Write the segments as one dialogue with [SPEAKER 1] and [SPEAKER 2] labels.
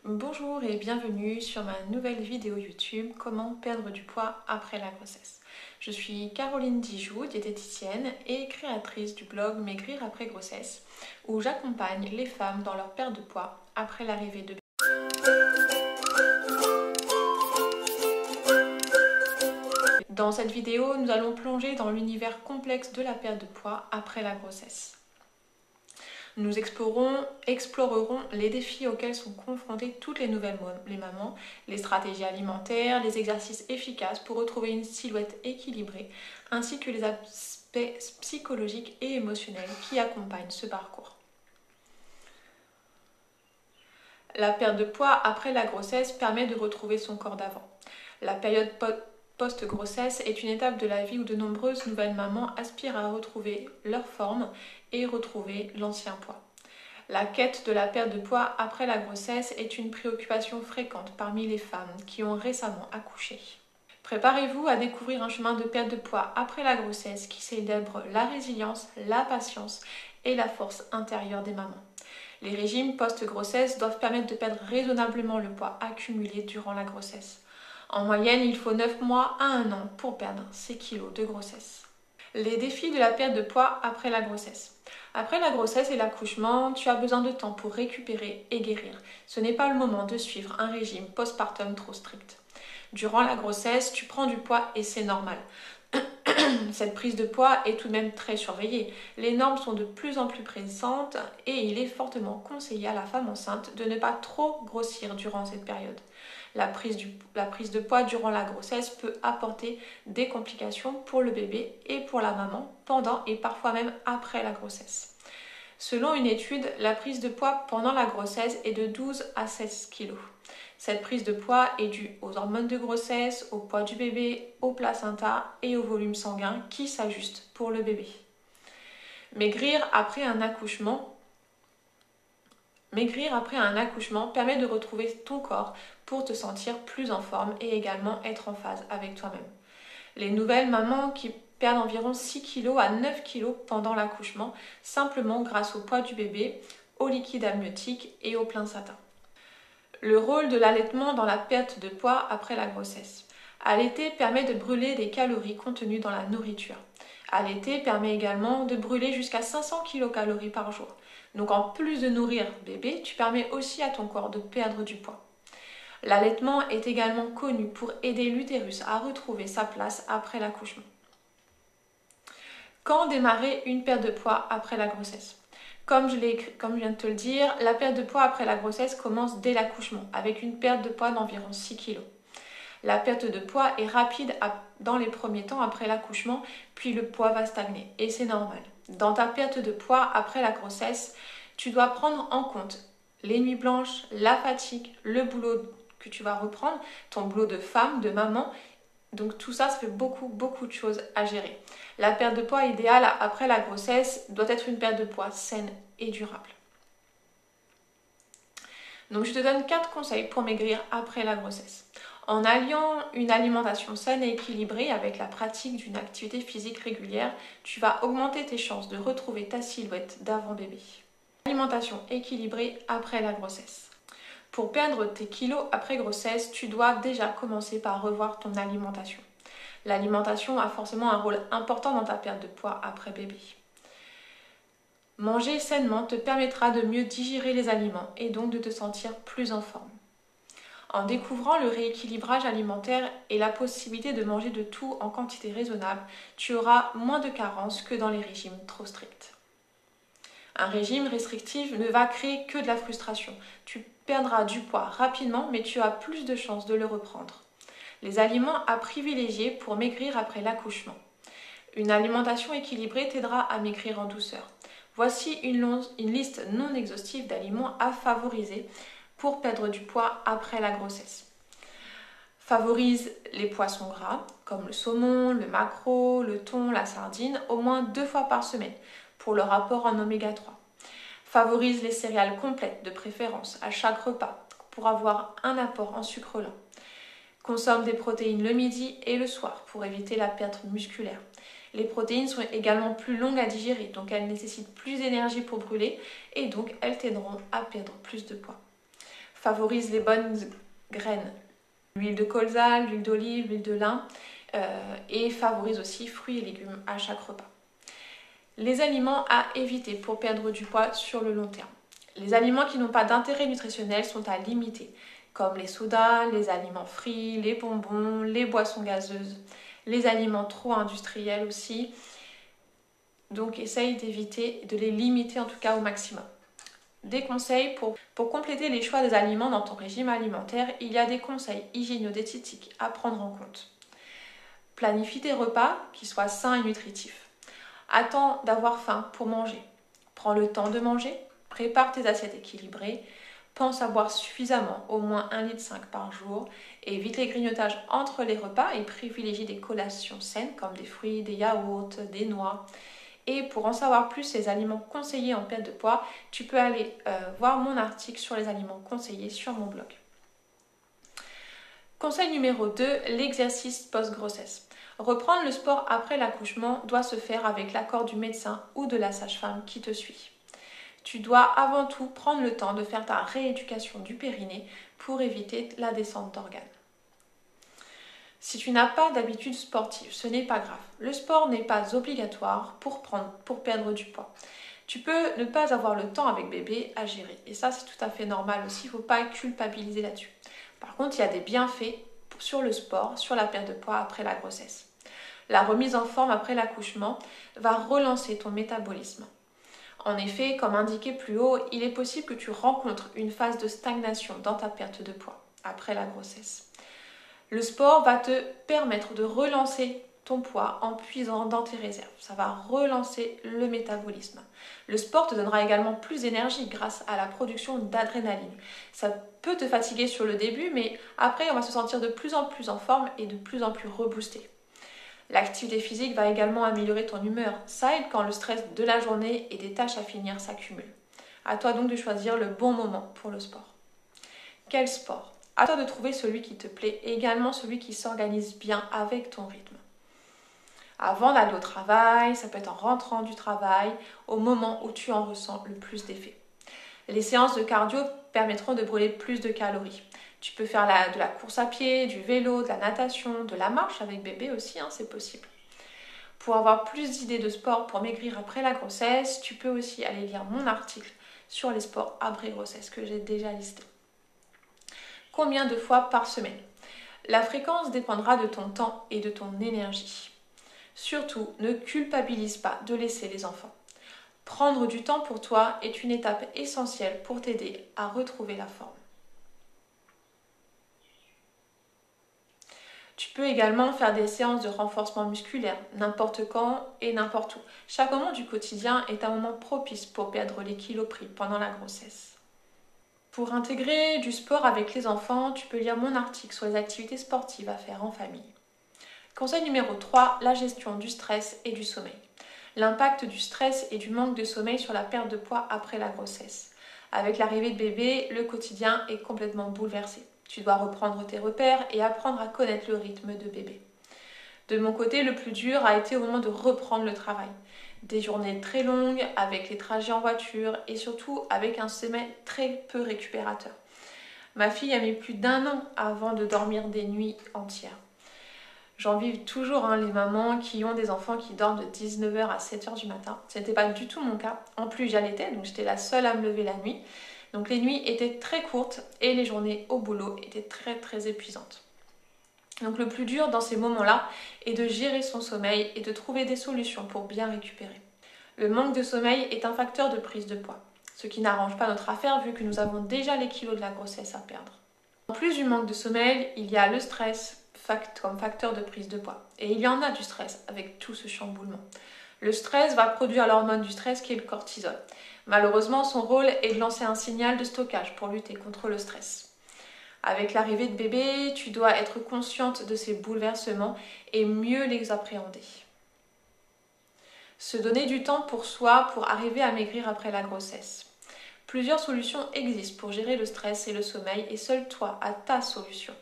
[SPEAKER 1] Bonjour et bienvenue sur ma nouvelle vidéo YouTube Comment perdre du poids après la grossesse. Je suis Caroline Dijoux, diététicienne et créatrice du blog Maigrir après grossesse où j'accompagne les femmes dans leur perte de poids après l'arrivée de bébé. Dans cette vidéo, nous allons plonger dans l'univers complexe de la perte de poids après la grossesse. Nous explorerons les défis auxquels sont confrontées toutes les nouvelles mamans, les stratégies alimentaires, les exercices efficaces pour retrouver une silhouette équilibrée, ainsi que les aspects psychologiques et émotionnels qui accompagnent ce parcours. La perte de poids après la grossesse permet de retrouver son corps d'avant. La période post-grossesse est une étape de la vie où de nombreuses nouvelles mamans aspirent à retrouver leur forme et retrouver l'ancien poids. La quête de la perte de poids après la grossesse est une préoccupation fréquente parmi les femmes qui ont récemment accouché. Préparez-vous à découvrir un chemin de perte de poids après la grossesse qui célèbre la résilience, la patience et la force intérieure des mamans. Les régimes post-grossesse doivent permettre de perdre raisonnablement le poids accumulé durant la grossesse. En moyenne, il faut 9 mois à 1 an pour perdre ces kilos de grossesse. Les défis de la perte de poids après la grossesse. Après la grossesse et l'accouchement, tu as besoin de temps pour récupérer et guérir. Ce n'est pas le moment de suivre un régime postpartum trop strict. Durant la grossesse, tu prends du poids et c'est normal. Cette prise de poids est tout de même très surveillée. Les normes sont de plus en plus présentes et il est fortement conseillé à la femme enceinte de ne pas trop grossir durant cette période. La prise de poids durant la grossesse peut apporter des complications pour le bébé et pour la maman pendant et parfois même après la grossesse. Selon une étude, la prise de poids pendant la grossesse est de 12 à 16 kg. Cette prise de poids est due aux hormones de grossesse, au poids du bébé, au placenta et au volume sanguin qui s'ajustent pour le bébé. Maigrir après un accouchement permet de retrouver ton corps pour te sentir plus en forme et également être en phase avec toi-même. Les nouvelles mamans qui perdent environ 6 kg à 9 kg pendant l'accouchement, simplement grâce au poids du bébé, au liquide amniotique et au placenta. Le rôle de l'allaitement dans la perte de poids après la grossesse. Allaiter permet de brûler des calories contenues dans la nourriture. Allaiter permet également de brûler jusqu'à 500 kcal par jour. Donc en plus de nourrir bébé, tu permets aussi à ton corps de perdre du poids. L'allaitement est également connu pour aider l'utérus à retrouver sa place après l'accouchement. Quand démarrer une perte de poids après la grossesse ? Comme je viens de te le dire, la perte de poids après la grossesse commence dès l'accouchement, avec une perte de poids d'environ 6 kg. La perte de poids est rapide dans les premiers temps après l'accouchement, puis le poids va stagner, et c'est normal. Dans ta perte de poids après la grossesse, tu dois prendre en compte les nuits blanches, la fatigue, le boulot que tu vas reprendre, ton boulot de femme, de maman. Donc tout ça, ça fait beaucoup de choses à gérer. La perte de poids idéale après la grossesse doit être une perte de poids saine et durable. Donc je te donne 4 conseils pour maigrir après la grossesse. En alliant une alimentation saine et équilibrée avec la pratique d'une activité physique régulière, tu vas augmenter tes chances de retrouver ta silhouette d'avant bébé. Alimentation équilibrée après la grossesse. Pour perdre tes kilos après grossesse, tu dois déjà commencer par revoir ton alimentation. L'alimentation a forcément un rôle important dans ta perte de poids après bébé. Manger sainement te permettra de mieux digérer les aliments et donc de te sentir plus en forme. En découvrant le rééquilibrage alimentaire et la possibilité de manger de tout en quantité raisonnable, tu auras moins de carences que dans les régimes trop stricts. Un régime restrictif ne va créer que de la frustration. Tu perdras du poids rapidement, mais tu as plus de chances de le reprendre. Les aliments à privilégier pour maigrir après l'accouchement. Une alimentation équilibrée t'aidera à maigrir en douceur. Voici une liste non exhaustive d'aliments à favoriser pour perdre du poids après la grossesse. Favorise les poissons gras comme le saumon, le maquereau, le thon, la sardine au moins 2 fois par semaine pour leur apport en oméga 3. Favorise les céréales complètes de préférence à chaque repas pour avoir un apport en sucre lent. Consomme des protéines le midi et le soir pour éviter la perte musculaire. Les protéines sont également plus longues à digérer, donc elles nécessitent plus d'énergie pour brûler et donc elles t'aideront à perdre plus de poids. Favorise les bonnes graines. L'huile de colza, l'huile d'olive, l'huile de lin et favorise aussi fruits et légumes à chaque repas. Les aliments à éviter pour perdre du poids sur le long terme. Les aliments qui n'ont pas d'intérêt nutritionnel sont à limiter, comme les sodas, les aliments frits, les bonbons, les boissons gazeuses, les aliments trop industriels aussi. Donc essaye d'éviter, de les limiter en tout cas au maximum. Des conseils pour compléter les choix des aliments dans ton régime alimentaire, il y a des conseils hygiéno-diététiques à prendre en compte. Planifie tes repas qui soient sains et nutritifs. Attends d'avoir faim pour manger. Prends le temps de manger. Prépare tes assiettes équilibrées. Pense à boire suffisamment, au moins 1,5 litre par jour. Évite les grignotages entre les repas et privilégie des collations saines comme des fruits, des yaourts, des noix. Et pour en savoir plus sur les aliments conseillés en perte de poids, tu peux aller voir mon article sur les aliments conseillés sur mon blog. Conseil numéro 2, l'exercice post-grossesse. Reprendre le sport après l'accouchement doit se faire avec l'accord du médecin ou de la sage-femme qui te suit. Tu dois avant tout prendre le temps de faire ta rééducation du périnée pour éviter la descente d'organes. Si tu n'as pas d'habitude sportive, ce n'est pas grave. Le sport n'est pas obligatoire pour perdre du poids. Tu peux ne pas avoir le temps avec bébé à gérer. Et ça, c'est tout à fait normal aussi. Il ne faut pas culpabiliser là-dessus. Par contre, il y a des bienfaits sur le sport, sur la perte de poids après la grossesse. La remise en forme après l'accouchement va relancer ton métabolisme. En effet, comme indiqué plus haut, il est possible que tu rencontres une phase de stagnation dans ta perte de poids après la grossesse. Le sport va te permettre de relancer ton poids en puisant dans tes réserves. Ça va relancer le métabolisme. Le sport te donnera également plus d'énergie grâce à la production d'adrénaline. Ça peut te fatiguer sur le début, mais après on va se sentir de plus en plus en forme et de plus en plus reboosté. L'activité physique va également améliorer ton humeur. Ça aide quand le stress de la journée et des tâches à finir s'accumulent. À toi donc de choisir le bon moment pour le sport. Quel sport ? À toi de trouver celui qui te plaît et également celui qui s'organise bien avec ton rythme. Avant d'aller au travail, ça peut être en rentrant du travail, au moment où tu en ressens le plus d'effet. Les séances de cardio permettront de brûler plus de calories. Tu peux faire de la course à pied, du vélo, de la natation, de la marche avec bébé aussi, c'est possible. Pour avoir plus d'idées de sport pour maigrir après la grossesse, tu peux aussi aller lire mon article sur les sports après grossesse que j'ai déjà listé. Combien de fois par semaine ? La fréquence dépendra de ton temps et de ton énergie. Surtout, ne culpabilise pas de laisser les enfants. Prendre du temps pour toi est une étape essentielle pour t'aider à retrouver la forme. Tu peux également faire des séances de renforcement musculaire, n'importe quand et n'importe où. Chaque moment du quotidien est un moment propice pour perdre les kilos pris pendant la grossesse. Pour intégrer du sport avec les enfants, tu peux lire mon article sur les activités sportives à faire en famille. Conseil numéro 3, la gestion du stress et du sommeil. L'impact du stress et du manque de sommeil sur la perte de poids après la grossesse. Avec l'arrivée de bébé, le quotidien est complètement bouleversé. Tu dois reprendre tes repères et apprendre à connaître le rythme de bébé. De mon côté, le plus dur a été au moment de reprendre le travail. Des journées très longues, avec les trajets en voiture et surtout avec un sommeil très peu récupérateur. Ma fille a mis plus d'1 an avant de dormir des nuits entières. J'envie toujours les mamans qui ont des enfants qui dorment de 19h à 7h du matin. Ce n'était pas du tout mon cas. En plus, j'allaitais, donc j'étais la seule à me lever la nuit. Donc les nuits étaient très courtes et les journées au boulot étaient très très épuisantes. Donc le plus dur dans ces moments-là est de gérer son sommeil et de trouver des solutions pour bien récupérer. Le manque de sommeil est un facteur de prise de poids, ce qui n'arrange pas notre affaire vu que nous avons déjà les kilos de la grossesse à perdre. En plus du manque de sommeil, il y a le stress comme facteur de prise de poids. Et il y en a du stress avec tout ce chamboulement. Le stress va produire l'hormone du stress qui est le cortisol. Malheureusement, son rôle est de lancer un signal de stockage pour lutter contre le stress. Avec l'arrivée de bébé, tu dois être consciente de ces bouleversements et mieux les appréhender. Se donner du temps pour soi pour arriver à maigrir après la grossesse. Plusieurs solutions existent pour gérer le stress et le sommeil et seul toi as ta solution.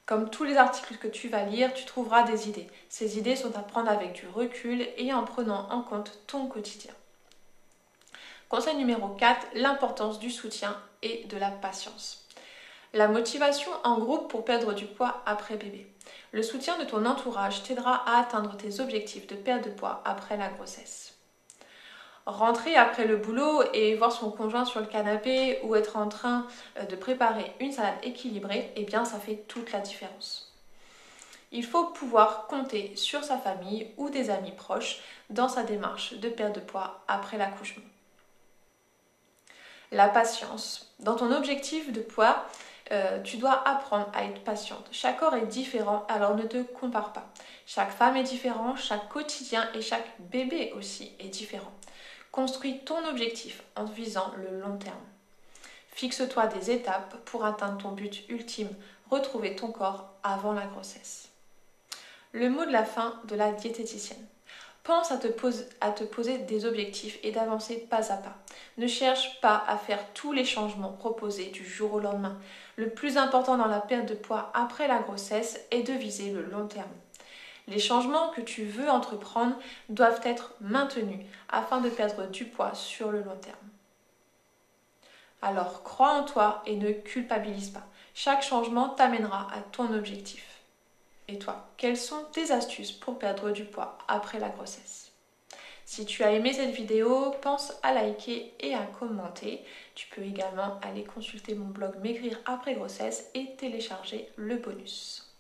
[SPEAKER 1] Comme tous les articles que tu vas lire, tu trouveras des idées. Ces idées sont à prendre avec du recul et en prenant en compte ton quotidien. Conseil numéro 4, l'importance du soutien et de la patience. La motivation en groupe pour perdre du poids après bébé. Le soutien de ton entourage t'aidera à atteindre tes objectifs de perte de poids après la grossesse. Rentrer après le boulot et voir son conjoint sur le canapé ou être en train de préparer une salade équilibrée, eh bien ça fait toute la différence. Il faut pouvoir compter sur sa famille ou des amis proches dans sa démarche de perte de poids après l'accouchement. La patience. Dans ton objectif de poids, tu dois apprendre à être patiente. Chaque corps est différent, alors ne te compare pas. Chaque femme est différente, chaque quotidien et chaque bébé aussi est différent. Construis ton objectif en visant le long terme. Fixe-toi des étapes pour atteindre ton but ultime, retrouver ton corps avant la grossesse. Le mot de la fin de la diététicienne. Pense à te poser des objectifs et d'avancer pas à pas. Ne cherche pas à faire tous les changements proposés du jour au lendemain. Le plus important dans la perte de poids après la grossesse est de viser le long terme. Les changements que tu veux entreprendre doivent être maintenus afin de perdre du poids sur le long terme. Alors crois en toi et ne culpabilise pas. Chaque changement t'amènera à ton objectif. Et toi, quelles sont tes astuces pour perdre du poids après la grossesse? Si tu as aimé cette vidéo, pense à liker et à commenter. Tu peux également aller consulter mon blog Maigrir après grossesse et télécharger le bonus.